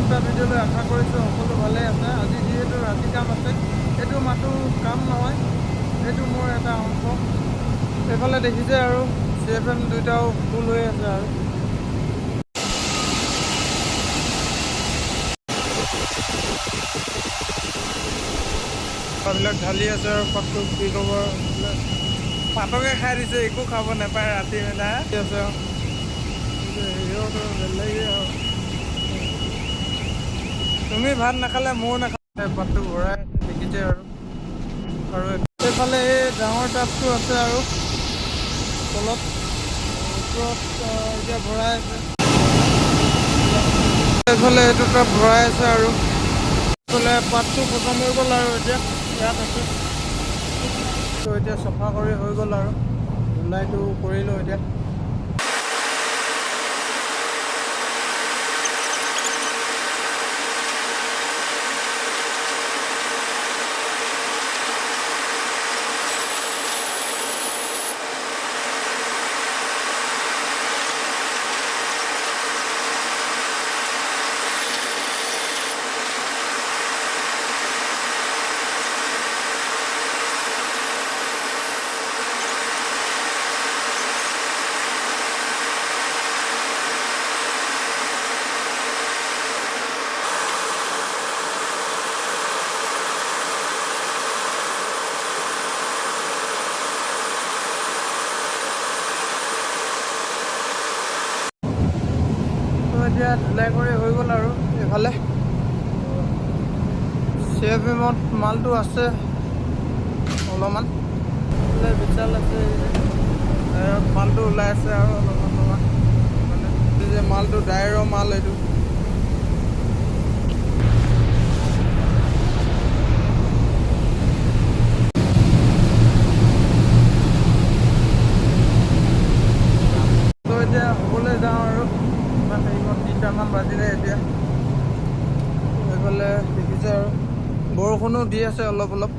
এটা ভিডিঅ'লৈ আশা কৰিছোঁ সকলো ভালে আছে। আজি যিহেতু ৰাতি কাম আছে, এইটো মাথো কাম নহয়, এইটো মোৰ এটা অংশ। এইফালে দেখিছে আৰু CFM দুইটাও ফুল হৈ আছে আৰু বিলাক ঢালি আছে আৰু পাতটো কি ক'ব, পাতকে খাই দিছে, একো খাব নাপায় ৰাতি মেলা আছে আৰু হেৰিয়তো বেলেগে আৰু তুমি ভাত নাখালে ময়ো নাখালে, পাতটো ভৰাই আছে দেখিছে আৰু এইফালে এই ডাঙৰ টাবটো আছে আৰু তলত ওপৰত এতিয়া ভৰাই আছে। এইফালে এইটো টাব ভৰাই আছে আৰু এইফালে পাতটো খতম হৈ গ'ল আৰু এতিয়া ইয়াত আছে। তো এতিয়া চফা কৰি হৈ গ'ল আৰু ধুলাইটো কৰিলোঁ এতিয়া। এতিয়া ধুলাই কৰি হৈ গ'ল আৰু এইফালে CFMত মালটো আছে অলপমান, বিশাল আছে মালটো ওলাই আছে আৰু অলপমান মানে যে মালটো ডাইৰৰ মাল এইটো। তো এতিয়া হ'বলৈ যাওঁ আৰু ইমান 3টামান বাজিলে এতিয়া। এইফালে দেখিছে আৰু বৰষুণো দি আছে অলপ অলপ।